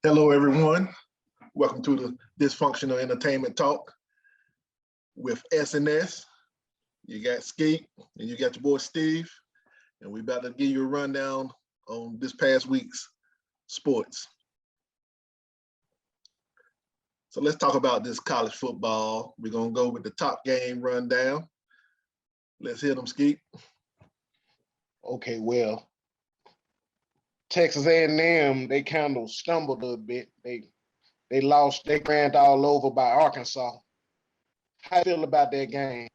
Hello, everyone. Welcome to the Dysfunctional Entertainment Talk with S&S. You got Skeet and you got your boy Steve, and we're about to give you a rundown on this past week's sports. So let's talk about this college football. We're gonna go with the top game rundown. Let's hit them, Skeet. Okay, well, Texas A&M, they kind of stumbled a bit. They lost, they ran all over by Arkansas. How you feel about that game?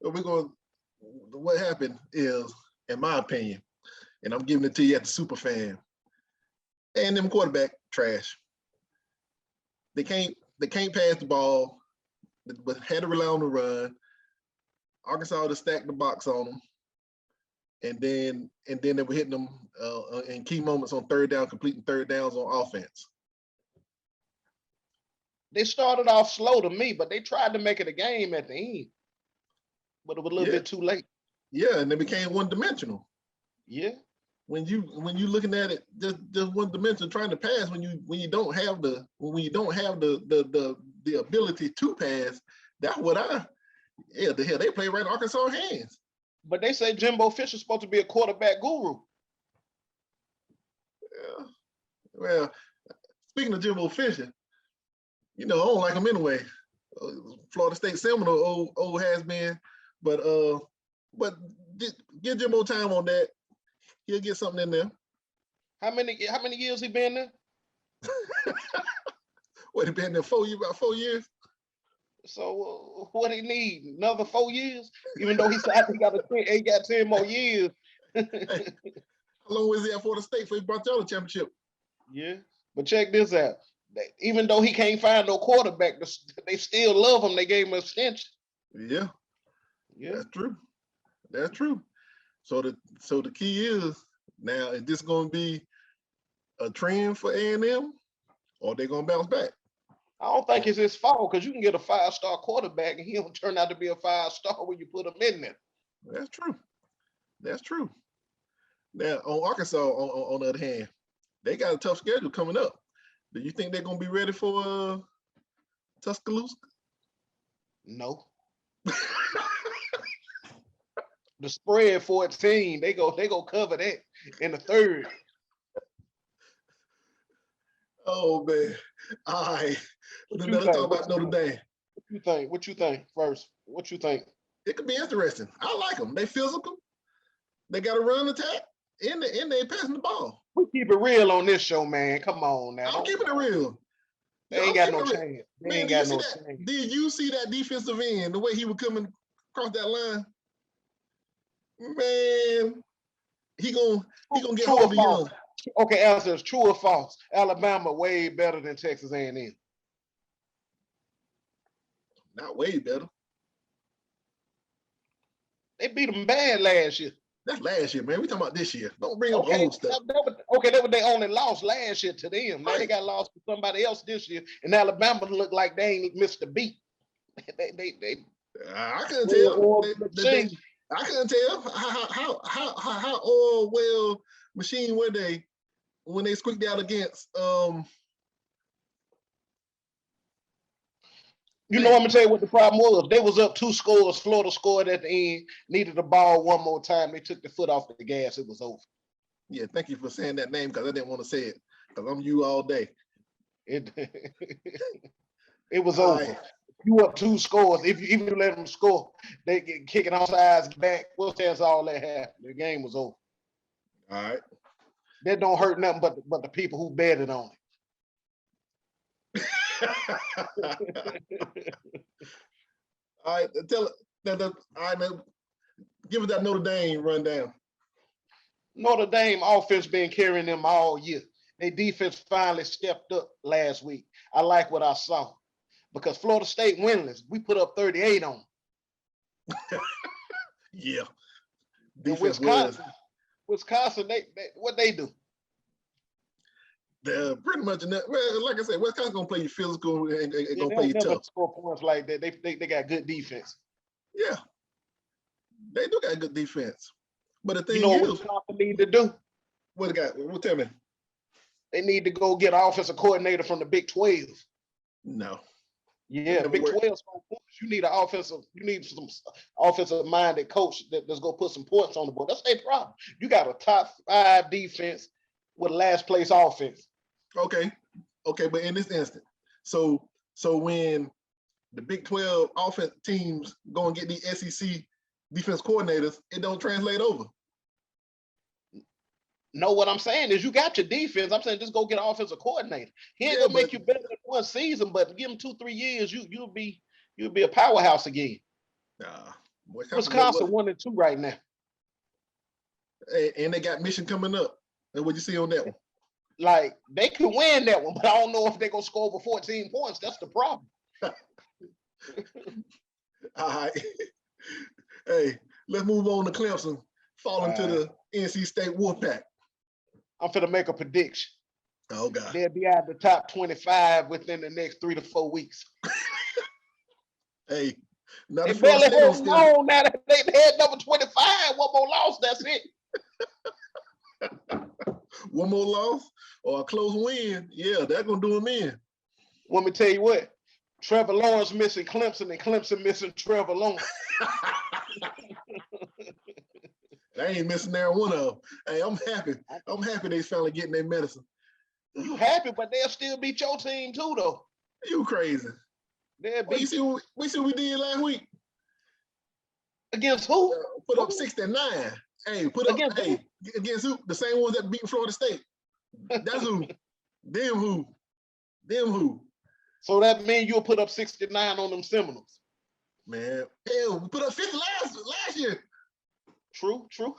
What happened is, in my opinion, and I'm giving it to you at the super fan, A&M quarterback trash. They can't pass the ball, but had to rely on the run. Arkansas just stacked the box on them. And then they were hitting them in key moments on third down, completing third downs on offense. They started off slow to me, but they tried to make it a game at the end. But it was a little bit too late. Yeah, and they became one-dimensional. Yeah. When you looking at it just one dimension, trying to pass when you don't have the ability to pass, that's what the hell they play right in Arkansas hands. But they say Jimbo Fisher's supposed to be a quarterback guru. Yeah. Well, speaking of Jimbo Fisher, I don't like him anyway. Florida State Seminole, old has been, but give Jimbo time on that. He'll get something in there. How many years he been there? What, he been there about 4 years? So what he need? Another 4 years? Even though he said he got 10 more years. Hey, how long was he at Florida State before he brought y'all the championship? Yeah, but check this out. Even though he can't find no quarterback, they still love him. They gave him an extension. Yeah, that's true. That's true. So the key is now, is this going to be a trend for A&M, or they going to bounce back? I don't think it's his fault, because you can get a 5-star quarterback and he don't turn out to be a 5-star when you put him in there. That's true. That's true. Now on Arkansas, on the other hand, they got a tough schedule coming up. Do you think they're going to be ready for Tuscaloosa? No. The spread 14, they go cover that in the third. Oh man. All right. Let's talk about Notre Dame. What you think first? What you think? It could be interesting. I like them. They physical. They got a run attack, and they passing the ball. We keep it real on this show, man. Come on now. I'm keeping it real. They ain't got no chance. Man, did you see that defensive end, the way he was coming across that line? Man, he gonna get hold of young. Okay, answer is true or false. Alabama way better than Texas A&M. Not way better. They beat them bad last year. That's last year, man. We talking about this year. Don't bring up old stuff. They only lost last year to them. Now they got lost to somebody else this year, and Alabama look like they ain't missed a beat. I couldn't tell. I couldn't tell how well machine were they when they squeaked out against You know, I'm gonna tell you what the problem was. They was up 2 scores. Florida scored at the end, needed the ball one more time. They took the foot off the gas. It was over. Yeah, thank you for saying that name, because I didn't want to say it, because I'm you all day. It was over. Right. You up 2 scores. If you even let them score, they get kicking on sides back. What's chance all that happened? The game was over. All right. That don't hurt nothing but the people who betted on it. All right, give us that Notre Dame rundown. Notre Dame offense been carrying them all year. Their defense finally stepped up last week. I like what I saw, because Florida State winless. We put up 38 on them. Yeah. Wisconsin, they what they do? Pretty much, well, like I said, Wisconsin gonna play you physical and gonna play you tough. Score points like that. They got good defense. Yeah, they do got good defense. But the thing is, what Wisconsin need to do? What got? Well, tell me. They need to go get an offensive coordinator from the Big 12. No. Yeah, Big 12. You need some offensive minded coach that's gonna put some points on the board. That's their problem. You got a top 5 defense with last place offense. Okay, but in this instant, so when the Big 12 offense teams go and get the SEC defense coordinators, it don't translate over. No, what I'm saying is you got your defense. I'm saying just go get an offensive coordinator. He ain't gonna make you better than one season, but give him 2-3 years, you'll be a powerhouse again. Nah, Wisconsin 1-2 right now. And they got Michigan coming up. And what you see on that one? Like they could win that one, but I don't know if they're gonna score over 14 points. That's the problem. All right. Hey, let's move on to Clemson, falling to the NC State Wolfpack. I'm finna make a prediction. Oh God. They'll be out of the top 25 within the next 3 to 4 weeks. Hey, they barely hold on now. They had number 25. One more loss, that's it. One more loss or a close win, yeah, that's gonna do them in. Let me tell you what, Trevor Lawrence missing Clemson and Clemson missing Trevor Lawrence. I ain't missing there one of them. Hey, I'm happy. I'm happy they finally getting their medicine. You happy, but they'll still beat your team too, though. You crazy? We see what we did last week. Against who? Put up 69. Hey, put up against who? The same ones that beat Florida State. That's who. Them who. So that means you'll put up 69 on them Seminoles. Man, hell, we put up 50 last year. True. True.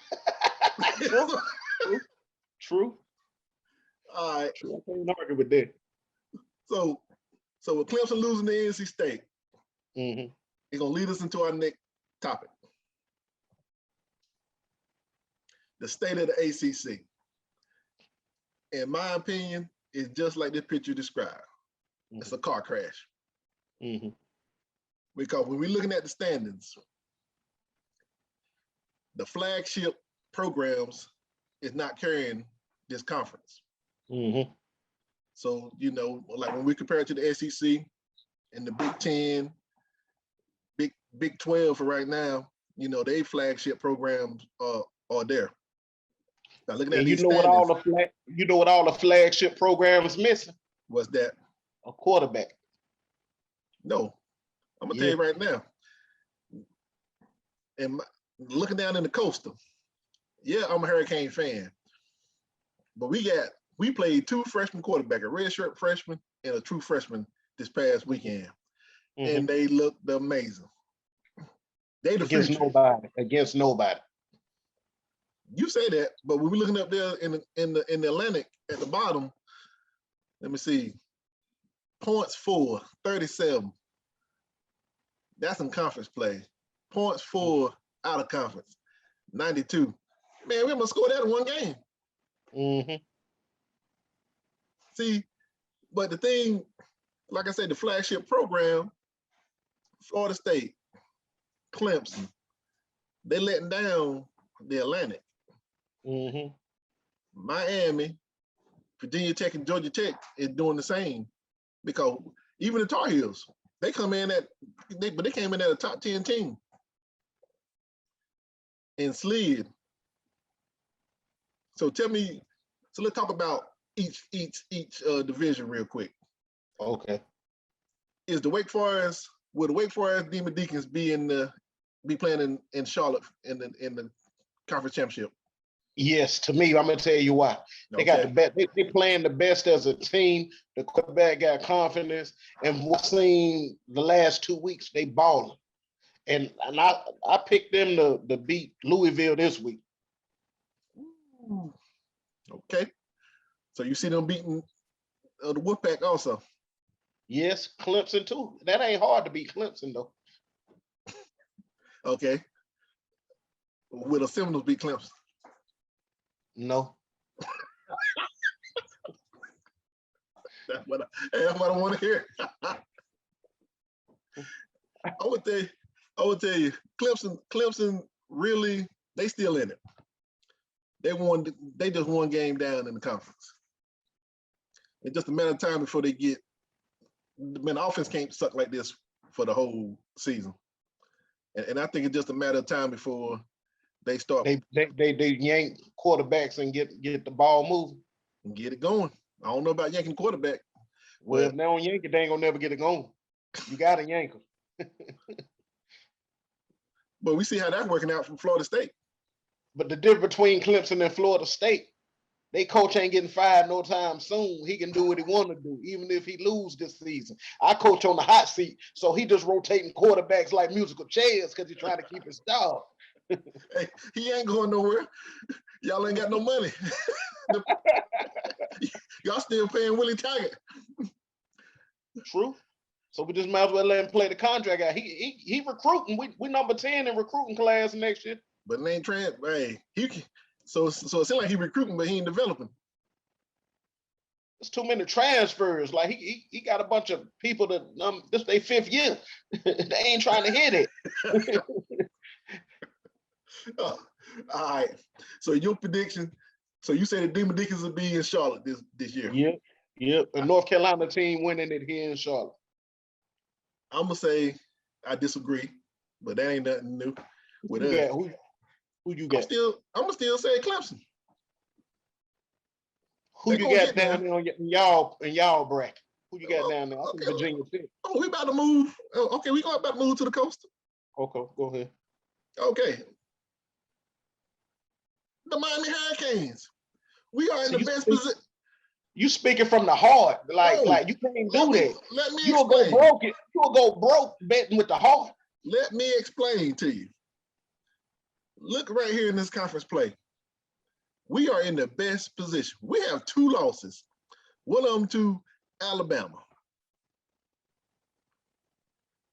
All right. True. I can't argue with that. So with Clemson losing to NC State, it's gonna lead us into our next topic. The state of the ACC. In my opinion, is just like this picture described. It's a car crash. Because when we're looking at the standings, the flagship programs is not carrying this conference. So, like when we compare it to the SEC and the Big 10, Big 12 for right now, they flagship programs are there. Now looking at these what all the flagship programs missing? What's that? A quarterback. No, I'm gonna tell you right now. And looking down in the coastal, yeah, I'm a Hurricane fan, but we played 2 freshman quarterbacks, a redshirt freshman and a true freshman this past weekend, and they looked amazing. They against nobody. You say that, but when we're looking up there in the Atlantic at the bottom, let me see, points for 37. That's in conference play. Points for out of conference, 92. Man, we almost scored that in one game. See, but the thing, like I said, the flagship program, Florida State, Clemson, they're letting down the Atlantic. Miami, Virginia Tech, and Georgia Tech is doing the same, because even the Tar Heels, they came in at a top 10 team and slid. So let's talk about each division real quick. Okay. Will the Wake Forest Demon Deacons be playing in Charlotte in the conference championship? Yes, to me, I'm gonna tell you why. They got the best. They playing the best as a team. The quarterback got confidence, and we've seen the last 2 weeks they balling. And I picked them to beat Louisville this week. Okay, so you see them beating the Wolfpack also. Yes, Clemson too. That ain't hard to beat Clemson though. Okay, will the Seminoles beat Clemson? No. That's what I want to hear. I would tell you, Clemson really, they still in it. They just won game down in the conference. It's just a matter of time before they get. Man, the offense can't suck like this for the whole season, and I think it's just a matter of time before they start. They yank quarterbacks and get the ball moving and get it going. I don't know about yanking quarterback. Well, if they don't yank it, they ain't gonna never get it going. You gotta yank them. But we see how that's working out from Florida State. But the difference between Clemson and Florida State, they coach ain't getting fired no time soon. He can do what he want to do, even if he lose this season. I coach on the hot seat, so he just rotating quarterbacks like musical chairs because he's trying to keep his job. Hey, he ain't going nowhere. Y'all ain't got no money. Y'all still paying Willie Taggart. True. So we just might as well let him play the contract out. He recruiting. We number 10 in recruiting class next year. But it ain't trans. Hey, so it seems like he recruiting, but he ain't developing. There's too many transfers. Like he got a bunch of people that this their 5th year. They ain't trying to hit it. Oh, all right. So your prediction. So you say the Demon Deacons will be in Charlotte this year. Yep. And North Carolina team winning it here in Charlotte. I'm gonna say I disagree, but that ain't nothing new with us. Who you got? I'm gonna still say Clemson. Who you got down there in y'all bracket? Who you got down there? I think Virginia Tech. Oh, we about to move. Oh, okay, we about to move to the coast. Okay, go ahead. Okay. The Miami Hurricanes. We are in the best position. You speaking from the heart, like you can't do that. Let me You'll explain. go broke. You'll go broke betting with the heart. Let me explain to you. Look right here in this conference play. We are in the best position. We have 2 losses. One of them to Alabama.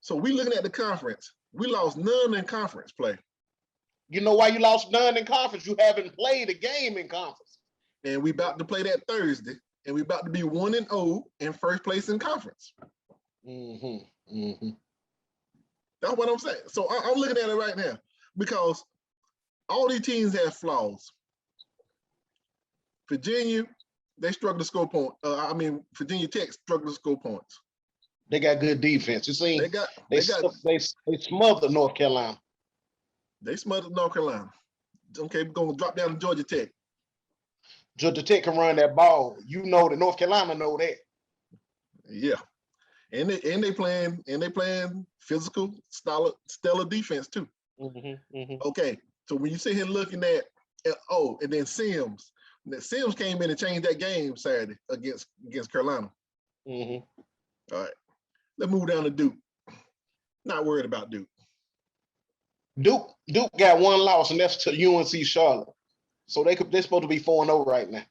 So we looking at the conference. We lost none in conference play. You know why you lost none in conference? You haven't played a game in conference. And we about to play that Thursday. And we about to be 1-0 in first place in conference. That's what I'm saying. So I'm looking at it right now because all these teams have flaws. Virginia, they struggle to score points. Virginia Tech struggle to score points. They got good defense. You see, they smothered North Carolina. They smothered North Carolina. Okay, we're gonna drop down to Georgia Tech. Georgia Tech can run that ball. You know that North Carolina know that. Yeah, and they playing physical, stellar defense too. Okay, so when you sit here looking at and then Sims came in and changed that game Saturday against Carolina. All right, let's move down to Duke. Not worried about Duke. Duke got 1 loss, and that's to UNC Charlotte. So they're supposed to be 4-0 right now.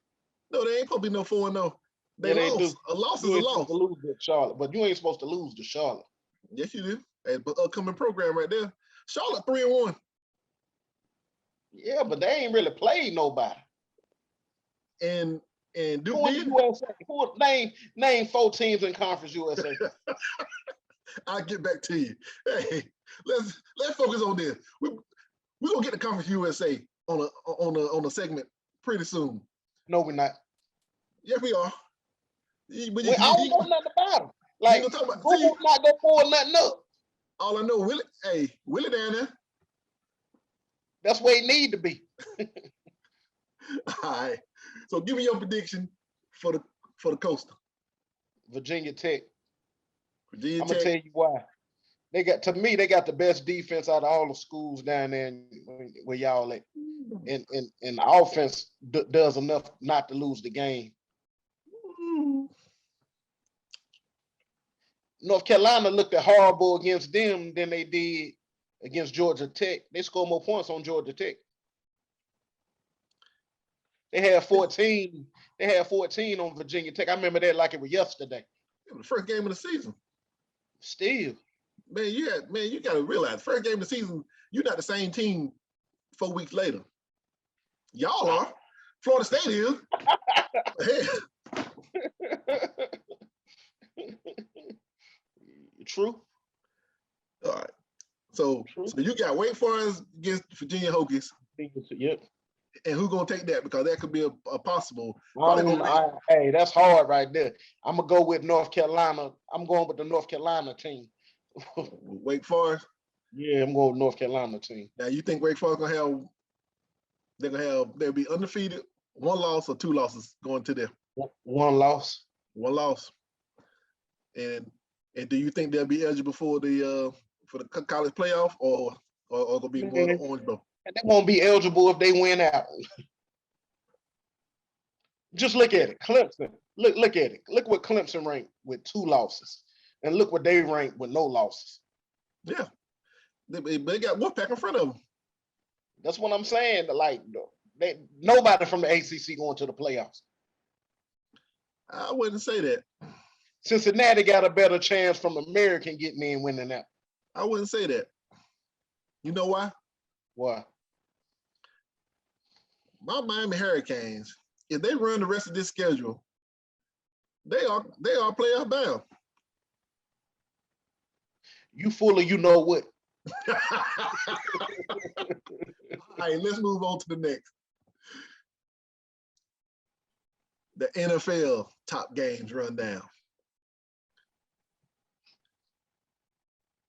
No, they ain't supposed to be no 4-0. They lost. A loss is a loss. To lose to Charlotte, but you ain't supposed to lose to Charlotte. Yes, you do. Hey, but upcoming program right there. Charlotte 3-1. Yeah, but they ain't really played nobody. And Duke did. USA? Name 4 teams in Conference USA. I'll get back to you. Hey, let's focus on this. We're gonna get the Conference USA on a segment pretty soon. No, we're not. Yes, we are. I don't know nothing about them. Like, Google not go forward nothing up. All I know, Willie down there. That's where he need to be. All right. So give me your prediction for the Coastal. Virginia Tech. I'm gonna tell you why. They got the best defense out of all the schools down there where y'all at. And the offense does enough not to lose the game. North Carolina looked horrible against them than they did against Georgia Tech. They scored more points on Georgia Tech. They had 14. They had 14 on Virginia Tech. I remember that like it was yesterday. The first game of the season. Still. Man, you got to realize, first game of the season, you're not the same team 4 weeks later. Y'all are. Florida State is. True. All right. So you got Wake Forest against Virginia Hokies. Yep. And who's gonna take that? Because that could be a possible. Hey, that's hard right there. I'm gonna go with North Carolina. I'm going with the North Carolina team. Wake Forest. Yeah, I'm going with North Carolina team. Now you think Wake Forest they'll be undefeated, 1 loss or 2 losses going to there? 1 loss. 1 loss. And do you think they'll be eligible for the college playoff or gonna be going to Orange Bowl? And they won't be eligible if they win out. Just look at it. Clemson. Look at it. Look what Clemson ranked with 2 losses. And look what they ranked with no losses. Yeah. They got Wolfpack in front of them. That's what I'm saying. Like, nobody from the ACC going to the playoffs. I wouldn't say that. Cincinnati got a better chance from American getting in winning that. I wouldn't say that. You know why? Why? My Miami Hurricanes, if they run the rest of this schedule, they are playoff bound. You full of you know what? All right, let's move on to the next. The NFL top games rundown.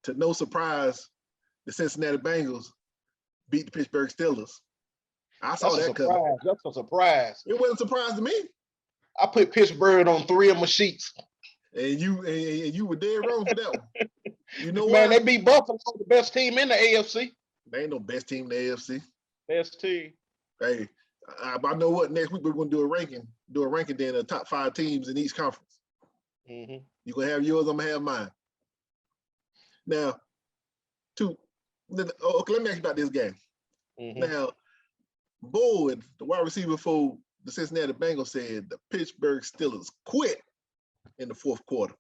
To no surprise, the Cincinnati Bengals beat the Pittsburgh Steelers. I saw that coming. That's a surprise. It wasn't a surprise to me. I put Pittsburgh on 3 of my sheets. And you were dead wrong for that one. You know Man, why? they beat Buffalo, the best team in the AFC. They ain't no best team in the AFC. Best team. Hey, I know what next week we're going to do a ranking then of the top 5 teams in each conference. Mm-hmm. You're going to have yours, I'm going to have mine. Now, okay, let me ask you about this game. Mm-hmm. Now, Boyd, the wide receiver for the Cincinnati Bengals, said the Pittsburgh Steelers quit in the 4th quarter.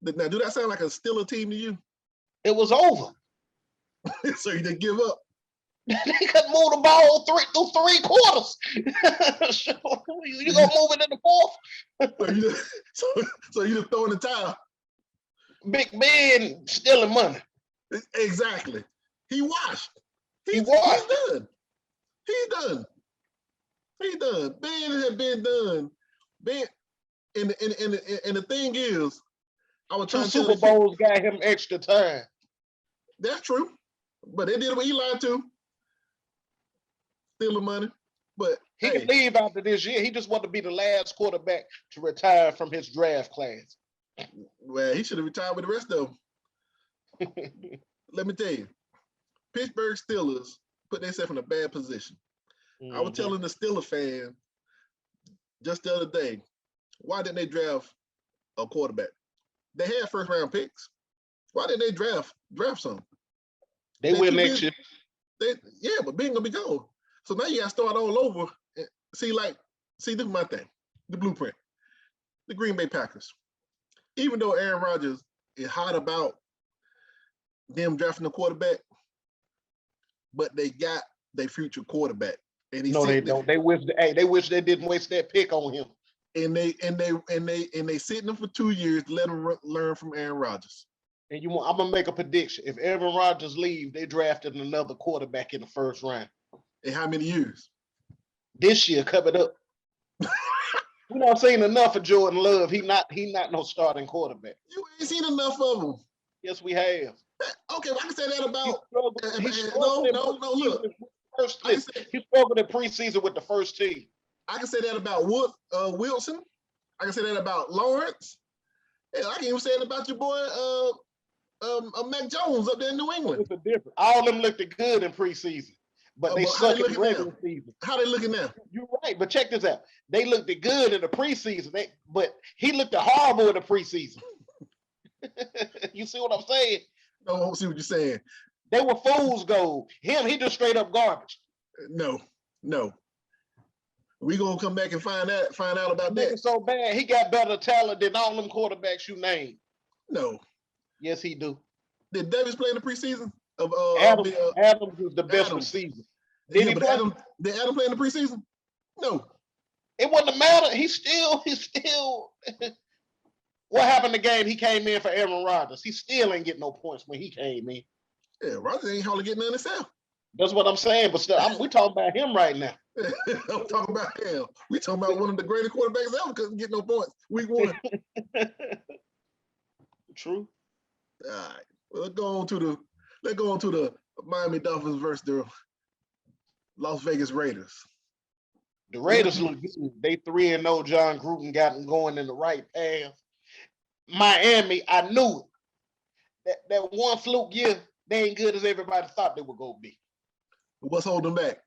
Now, do that sound like a Steeler team to you? It was over. So you didn't give up? They could move the ball through 3 quarters. You gonna move it in the 4th? So you just throwing the towel? Big Ben stealing money. Exactly. He washed. He's done. He's done. Ben has been done. Ben, and the thing is, I was trying 2 to Super Bowls got him extra time. That's true. But they did it with Eli too. Stealing money. But he can leave after this year. He just wanted to be the last quarterback to retire from his draft class. Well, he should have retired with the rest of them. Let me tell you, Pittsburgh Steelers put themselves in a bad position. Mm-hmm. I was telling the Steelers fan just the other day, why didn't they draft a quarterback? They had 1st round picks. Why didn't they draft some? They win next year. But Ben gonna be gone. So now you gotta start all over. See, this is my thing, the blueprint. The Green Bay Packers. Even though Aaron Rodgers is hot about them drafting a quarterback, but they got their future quarterback. And no, they don't. They wish they didn't waste that pick on him. And they sitting him for 2 years to let him learn from Aaron Rodgers. And I'm gonna make a prediction. If Aaron Rodgers leaves, they drafted another quarterback in the 1st round. In how many years? This year, coming up. We don't seen enough of Jordan Love. He not no starting quarterback. You ain't seen enough of him. Yes, we have. Okay, well, I can say that about. He struggled in preseason with the 1st team. I can say that about Wilson. I can say that about Lawrence. And I can even say it about your boy Mac Jones up there in New England. It's a difference. All of them looked good in preseason, but they suck in regular season. How they looking now? You're right, but check this out. They looked good in the preseason, but he looked horrible in the preseason. You see what I'm saying? I don't see what you're saying. They were fool's gold. He just straight up garbage. No. We gonna come back and find out about that. So bad, he got better talent than all them quarterbacks you named. No. Yes, he do. Did Davis play in the preseason? Adams was the best receiver. Did Adam play in the preseason? No. It wouldn't matter. He still. What happened the game he came in for Aaron Rodgers? He still ain't getting no points when he came in. Yeah, Rodgers ain't hardly getting none himself. That's what I'm saying. But still, we talking about him right now. I'm talking about him. We talking about one of the greatest quarterbacks ever couldn't get no points. Week 1. True. All right. Well, let's go on to the Miami Dolphins versus the Las Vegas Raiders. The Raiders look good. They 3-0. John Gruden got them going in the right path. Miami, I knew it. That one fluke year, they ain't good as everybody thought they were going to be. What's holding them back?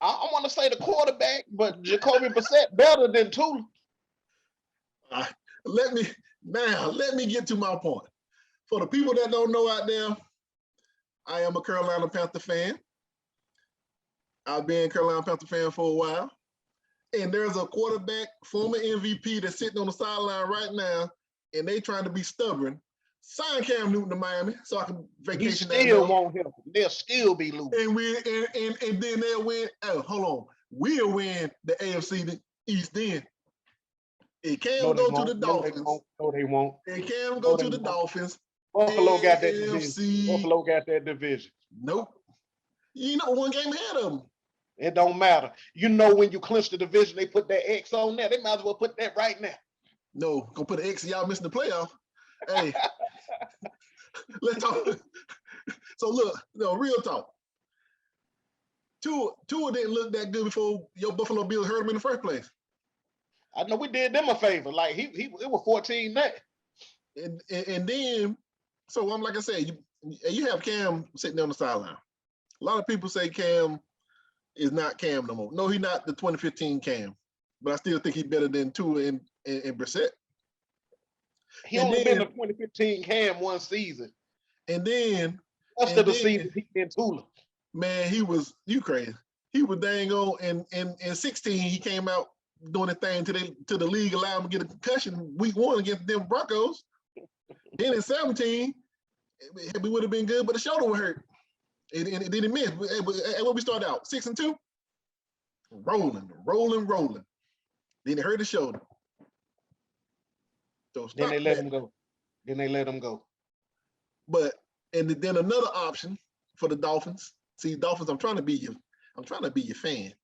I want to say the quarterback, but Jacoby Brissett better than Tua. Let me get to my point. For the people that don't know out there, I am a Carolina Panther fan. I've been a Carolina Panther fan for a while. And there's a quarterback, former MVP, that's sitting on the sideline right now, and they trying to be stubborn. Sign Cam Newton to Miami so I can vacation. He still won't help them. They'll still be losing. And then they'll win. Oh, hold on. We'll win the AFC East then. It can go to the Dolphins. No, they won't. It can go to the Dolphins. Buffalo got that division. Buffalo got that division. Nope. You know, one game ahead of them. It don't matter. You know, when you clinch the division, they put that X on there. They might as well put that right now. No, gonna put an X, y'all missing the playoff. Hey, let's talk. So look, real talk. Tua didn't look that good before your Buffalo Bills hurt him in the first place. I know we did them a favor. Like it was 14-0. And then, so I'm like I said, you have Cam sitting on the sideline. A lot of people say Cam is not Cam no more. No, he's not the 2015 Cam, but I still think he's better than Tua and Brissett. He only been the 2015 Cam one season. And then rest of the season he been Tua. Man, you crazy. He was dang on, and in 16 he came out doing the thing to the league, allowed him to get a concussion week 1 against them Broncos. Then in 17, we would have been good, but the shoulder was hurt. And it didn't miss. And when we started out, 6-2, rolling. Then it hurt the shoulder. So then they let him go. But and then another option for the Dolphins. See, Dolphins, I'm trying to be your fan.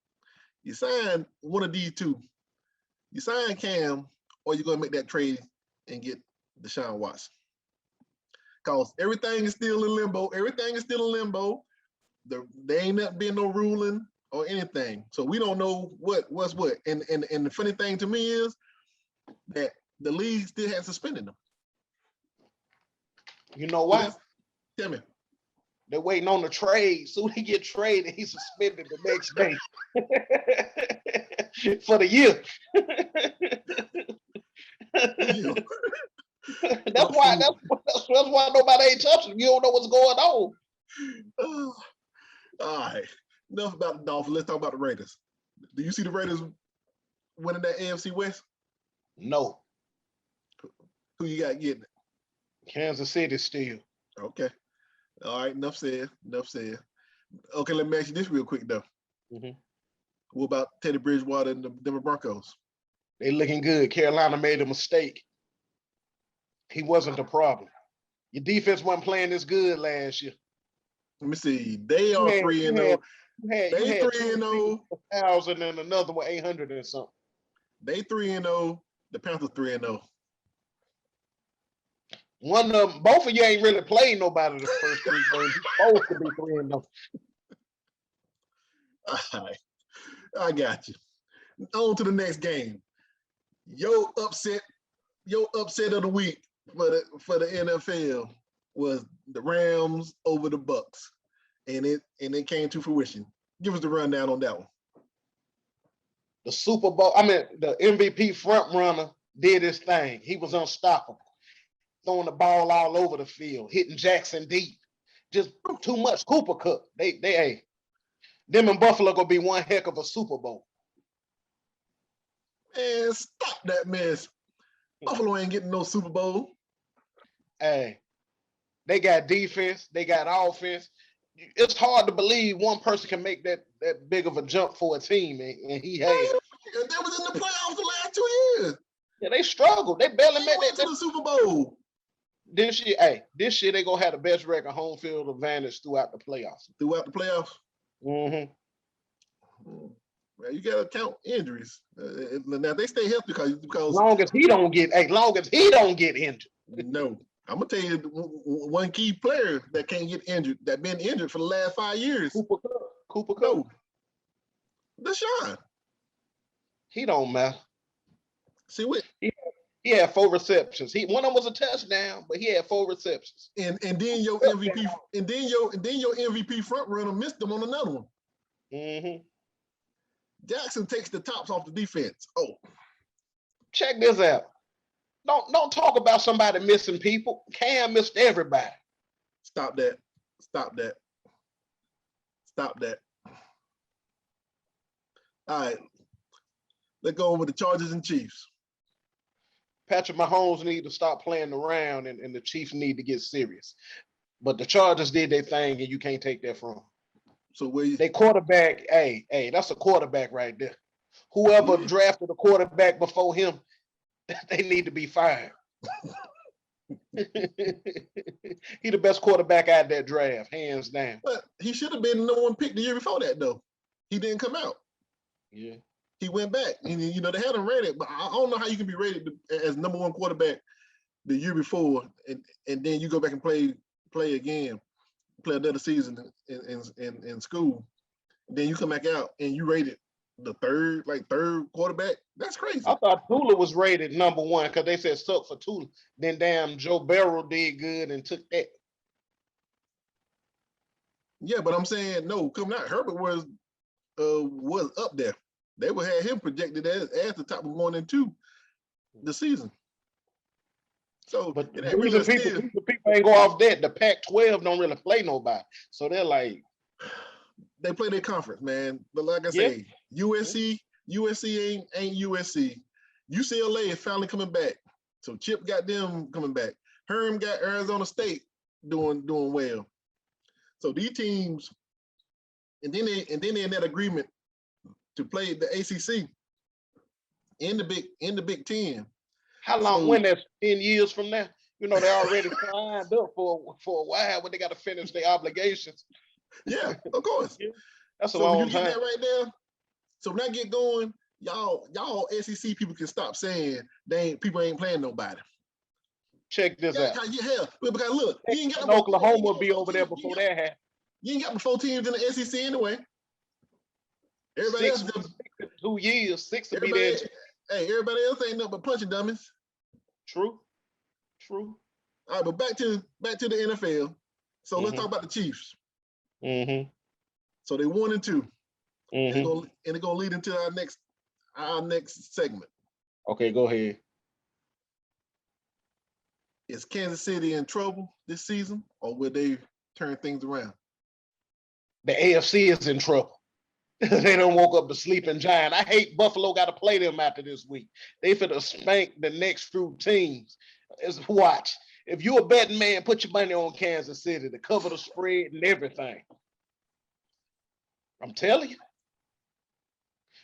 You sign one of these two. You sign Cam, or you're gonna make that trade and get Deshaun Watson. Because everything is still in limbo. There ain't not been no ruling or anything. So we don't know what's what. And the funny thing to me is that the league still has suspended them. You know why? Tell me. They're waiting on the trade. Soon he get traded, he's suspended the next day. For the year. That's why nobody ain't touching him. You don't know what's going on. All right. Enough about the Dolphins. Let's talk about the Raiders. Do you see the Raiders winning that AFC West? No. Who you got getting it? Kansas City still. Okay. All right. Enough said. Okay, let me ask you this real quick though. Mm-hmm. What about Teddy Bridgewater and the Denver Broncos? They looking good. Carolina made a mistake. He wasn't the problem. Your defense wasn't playing this good last year. Let me see. They are 3-0. They 3-0. 1,000 and another one 800 and something. They 3-0. The Panthers 3-0. One of them, both of you ain't really played nobody the first 3 games. You're supposed to be 3-0. All right. I got you. On to the next game. Your upset of the week for the NFL was the Rams over the Bucks, and it came to fruition. Give us the rundown on that one. The Super Bowl, the MVP front runner did his thing. He was unstoppable, throwing the ball all over the field, hitting Jackson deep. Just too much Cooper Cup. Them and Buffalo gonna be one heck of a Super Bowl. Man, stop that mess. Buffalo ain't getting no Super Bowl. Hey, they got defense, they got offense. It's hard to believe one person can make that big of a jump for a team, and he had. They was in the playoffs the last 2 years. Yeah, they struggled. They barely made it to the Super Bowl. this year they gonna have the best record home field advantage throughout the playoffs. Throughout the playoffs? Mm-hmm. Well, you gotta count injuries. Now they stay healthy because Long as he don't get injured. No, I'm gonna tell you one key player that can't get injured, that been injured for the last 5 years. Cooper Kupp. No, Deshaun. He don't matter. See what? He had 4 receptions. One of them was a touchdown, but he had 4 receptions. And then your MVP and then your MVP front runner missed them on another one. Mm-hmm. Jackson takes the tops off the defense. Oh, check this out. Don't talk about somebody missing people. Cam missed everybody. Stop that. Stop that. Stop that. All right. Let's go over the Chargers and Chiefs. Patrick Mahomes need to stop playing around, and the Chiefs need to get serious. But the Chargers did their thing, and you can't take that from them. So they quarterback, hey, that's a quarterback right there. Whoever drafted a quarterback before him, they need to be fired. He the best quarterback out of that draft, hands down. But he should have been the number 1 pick the year before that, though. He didn't come out. Yeah. He went back. And, they had him rated, but I don't know how you can be rated as number 1 quarterback the year before, and then you go back and play again, play another season in school. And then you come back out and you rated the third quarterback. That's crazy. I thought Tula was rated number 1 because they said suck for Tula. Then damn Joe Burrow did good and took that. Yeah, but I'm saying no, coming out, Herbert was up there. They would have him projected as the top of 1 and 2 the season. So, but the reason people ain't go off that, the Pac-12 don't really play nobody. So they're like, they play their conference, man. But like I say, USC ain't USC. UCLA is finally coming back. So Chip got them coming back. Herm got Arizona State doing well. So these teams, and then they in that agreement to play the ACC in the Big Ten. How long? When that's 10 years from now? They already signed up for a while, but they got to finish their obligations. Yeah, of course. Yeah. That's a long time. That right there. So when I get going, y'all SEC people can stop saying people ain't playing nobody. Check this out. Because look, you ain't got Oklahoma will be over there before that happens. You ain't got 4 teams in the SEC anyway. Everybody else just 2 years, 6 to be there. Hey, everybody else ain't nothing but punching dummies. True. All right, but back to the NFL. So let's talk about the Chiefs. Mm-hmm. So they 1 and 2. Mm-hmm. And they're gonna lead into our next segment. Okay, go ahead. Is Kansas City in trouble this season, or will they turn things around? The AFC is in trouble. They don't woke up the sleeping giant. I hate Buffalo got to play them after this week. They finna spank the next few teams. Watch. If you're a betting man, put your money on Kansas City to cover the spread and everything. I'm telling you.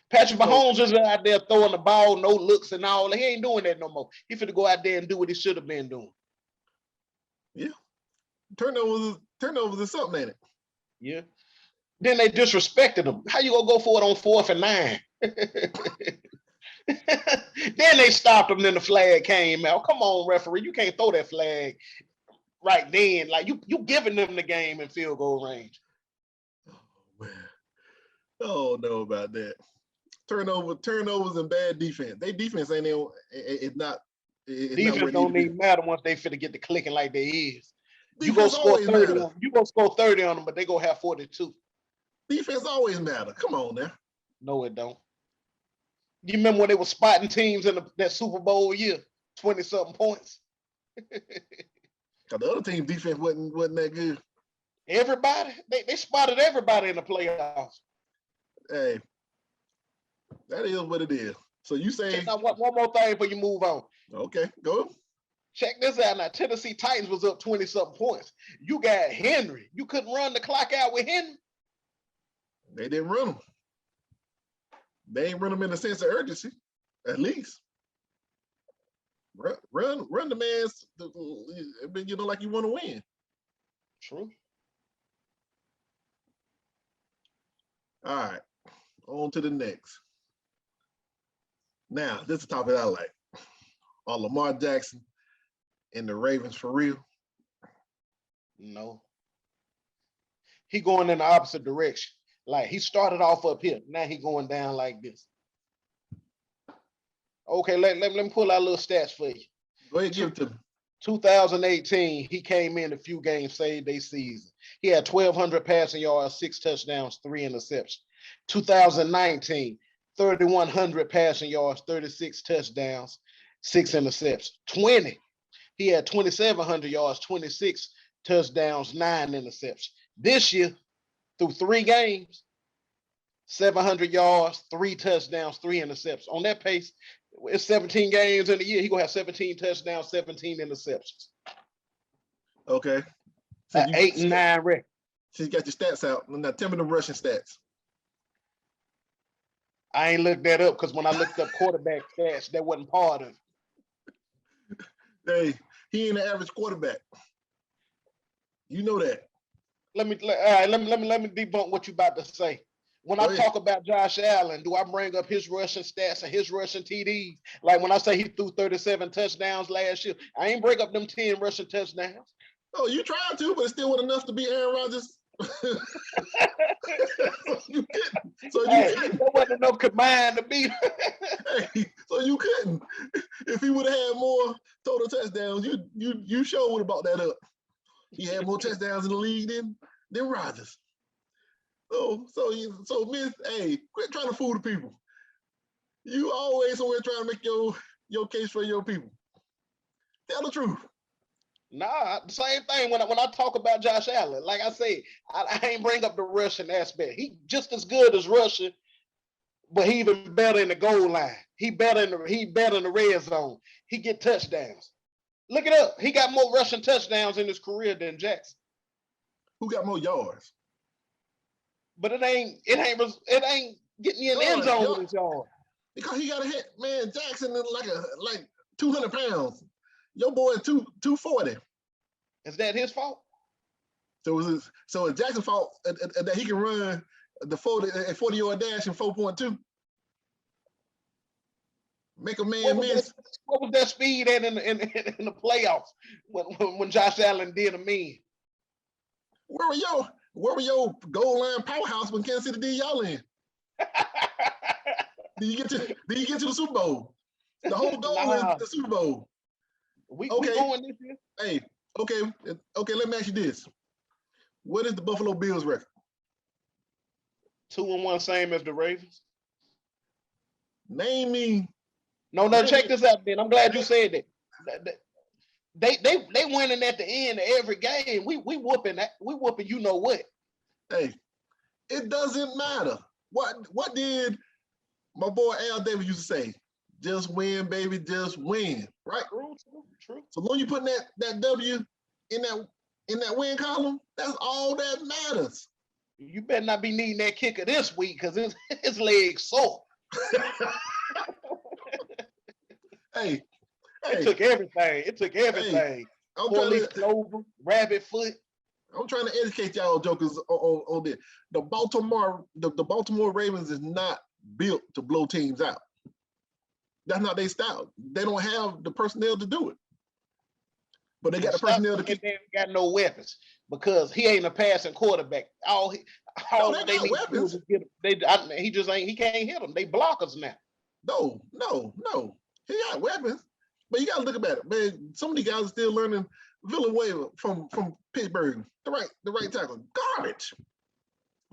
Patrick Mahomes is out there throwing the ball, no looks and all. He ain't doing that no more. He finna go out there and do what he should have been doing. Yeah. Turnovers is something, ain't it? Yeah. Then they disrespected him. How you gonna go for it on 4th and 9? Then they stopped him. Then the flag came out. Come on, referee, you can't throw that flag right then. Like you giving them the game in field goal range. Oh man, I don't know about that. Turnovers and bad defense. They defense ain't there. It's not. Defense don't even matter once they finna get the clicking like they is. You Defense gonna score 30 on. You gonna score 30 on them, but they gonna have 42. Defense always matter. Come on now. No, it don't. You remember when they were spotting teams in that Super Bowl year, 20-something points? Cause the other team defense wasn't that good. Everybody, they spotted everybody in the playoffs. Hey, that is what it is. So you say one more thing before you move on. Okay, go. Check this out now. Tennessee Titans was up 20-something points. You got Henry. You couldn't run the clock out with Henry. They didn't run them. They ain't run them in a sense of urgency, at least. Run the man's, like you want to win. True. All right, on to the next. Now, this is a topic I like. Are Lamar Jackson and the Ravens for real? No. He going in the opposite direction. Like he started off up here. Now he going down like this. Okay, let me pull out little stats for you. Go ahead, give it to me. 2018, he came in a few games, saved their season. He had 1,200 passing yards, 6 touchdowns, 3 interceptions. 2019, 3,100 passing yards, 36 touchdowns, 6 interceptions. 20, he had 2,700 yards, 26 touchdowns, 9 interceptions. This year, through 3 games, 700 yards, 3 touchdowns, 3 interceptions. On that pace, it's 17 games in a year. He gonna have 17 touchdowns, 17 interceptions. Okay. So 8 and 9 record. So you got your stats out. Now tell me the rushing stats. I ain't looked that up because when I looked up quarterback stats, that wasn't part of it. Hey, he ain't an average quarterback. You know that. Let me debunk what you about to say. When I talk about Josh Allen, do I bring up his rushing stats and his rushing TDs? Like when I say he threw 37 touchdowns last year, I ain't bring up them 10 rushing touchdowns. Oh, you tried to, but it still wasn't enough to beat Aaron Rodgers. So you couldn't. There wasn't enough combined to beat. So you couldn't. If he would have had more total touchdowns, you sure would have brought that up. He had more touchdowns in the league than Rodgers. So Miss, hey, quit trying to fool the people. You always somewhere trying to make your case for your people. Tell the truth. Nah, the same thing when I talk about Josh Allen. Like I said, I ain't bring up the rushing aspect. He just as good as rushing, but he even better in the goal line. He better in the red zone. He get touchdowns. Look it up. He got more rushing touchdowns in his career than Jackson. Who got more yards? But it ain't getting you in the end zone with his yard. Because he got a hit, man. Jackson is like 200 pounds. Your boy 240. Is that his fault? So it's Jackson's fault that he can run the 40-yard dash in 4.2. Make a man miss. What was that speed at in the playoffs when Josh Allen did a mean? Where were your goal line powerhouse when Kansas City did y'all in? Did you get to the Super Bowl? The whole goal is the Super Bowl. We going this year. Hey, okay. Let me ask you this: what is the Buffalo Bills record? 2-1, same as the Ravens. Name me. No. Check this out, Ben. I'm glad you said that. They winning at the end of every game. We whooping that. We whooping. You know what? Hey, it doesn't matter. What did my boy Al Davis used to say? Just win, baby. Just win. Right? True. So when you put that W in that win column, that's all that matters. You better not be needing that kicker this week because his leg's sore. Hey. It took everything. Hey, Four-leaf clover, rabbit foot. I'm trying to educate y'all jokers on this. The Baltimore Ravens is not built to blow teams out. That's not their style. They don't have the personnel to do it. But they got the personnel to keep. They ain't got no weapons because he ain't a passing quarterback. All they need weapons. To do is he can't hit them. They blockers now. No. He got weapons. But you gotta look about it, man. Some of these guys are still learning Villanueva from Pittsburgh. The right tackle. Garbage.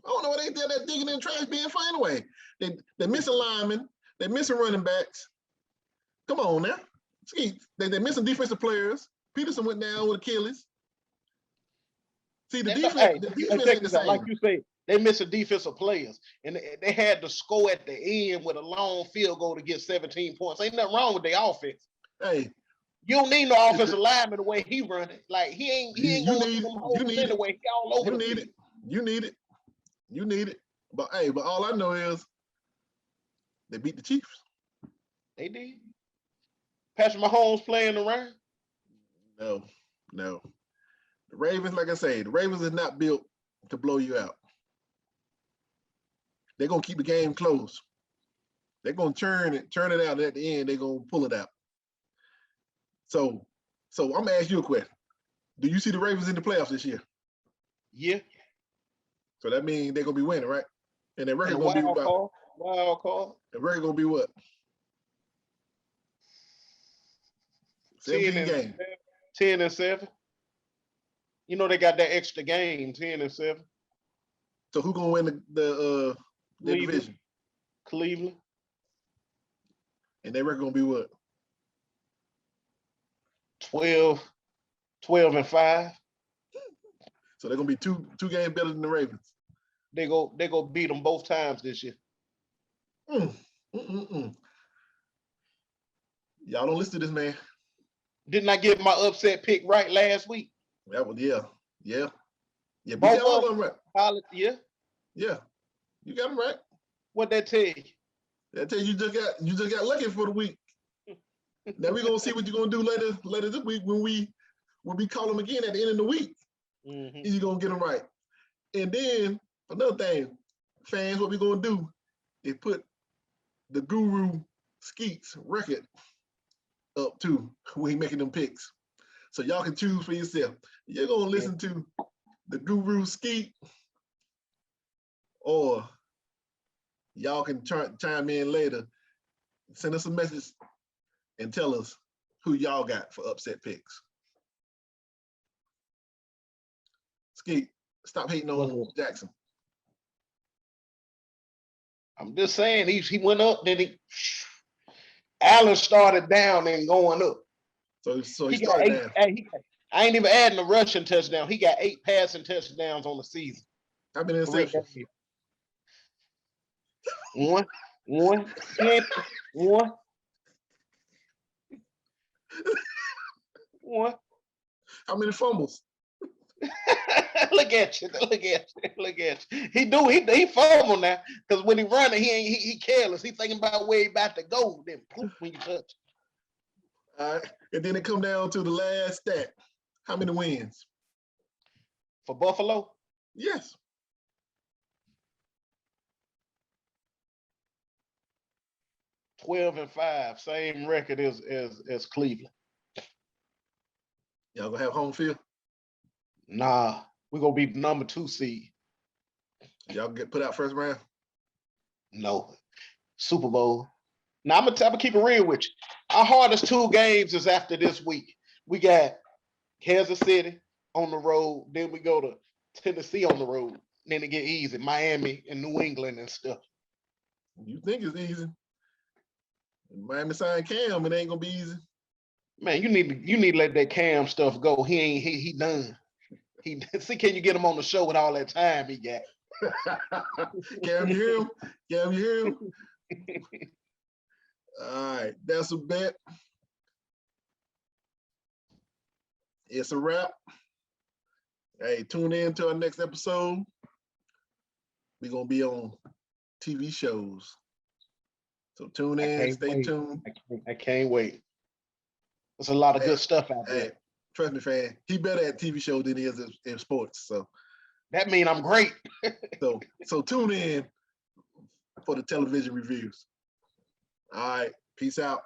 I don't know why they did that digging in trash being fun anyway. They're missing linemen. They're missing running backs. Come on now. See, they're missing defensive players. Peterson went down with Achilles. See, the defense ain't the same. Like you say, they missing defensive players. And they had to score at the end with a long field goal to get 17 points. Ain't nothing wrong with their offense. Hey. You don't need no offensive lineman the way he running. Like he ain't going to them holes anyway. He all over the field. You need it. But all I know is they beat the Chiefs. They did. Patrick Mahomes playing around? No. The Ravens, like I say, the Ravens is not built to blow you out. They're gonna keep the game close. They're gonna turn it out, and at the end, they're gonna pull it out. So I'm gonna ask you a question. Do you see the Ravens in the playoffs this year? Yeah. So that means they're gonna be winning, right? And their record And gonna be about wild card. the record gonna be what? 17 games. 10-7. You know they got that extra game, 10-7. So who gonna win the division? Cleveland. And their record gonna be what? 12-5. So they're gonna be two games better than the Ravens. They go beat them both times this year. Y'all don't listen to this man. Didn't I get my upset pick right last week? That was yeah. Both all of them right. Yeah. Yeah, you got them right. What that tell you? That tell you just got lucky for the week. Now we're gonna see what you're gonna do later this week when we call them again at the end of the week. Mm-hmm. You're gonna get them right. And then another thing, fans, what we're gonna do is put the Guru Skeets record up too when he making them picks. So y'all can choose for yourself. You're gonna listen to the Guru Skeet, or y'all can chime in later, send us a message and tell us who y'all got for upset picks. Skeet, stop hating on Jackson. I'm just saying he went up, then Allen started down and going up. So he started down. I ain't even adding a rushing touchdown. He got 8 passing touchdowns on the season. How many interceptions? One. How many fumbles? Look at you. He fumble now, because when he running, he careless. He thinking about where he about to go. Then poof, when you touch. All right, and then it come down to the last stat. How many wins? For Buffalo? Yes. $12-5, same record as Cleveland. Y'all gonna have home field? Nah, we're gonna be number 2 seed. Y'all get put out first round? No. Super Bowl. Now I'm gonna keep it real with you. Our hardest 2 games is after this week. We got Kansas City on the road, then we go to Tennessee on the road. Then it get easy. Miami and New England and stuff. You think it's easy? Miami signed Cam, it ain't gonna be easy. Man, you need to let that Cam stuff go. He done. See, can you get him on the show with all that time he got? Cam, you hear him? All right, that's a bet. It's a wrap. Hey, tune in to our next episode. We're gonna be on TV shows. So tune in, stay tuned. I can't wait. There's a lot of good stuff out there. Hey, trust me, fan. He better at TV shows than he is in sports. So that means I'm great. so tune in for the television reviews. All right, peace out.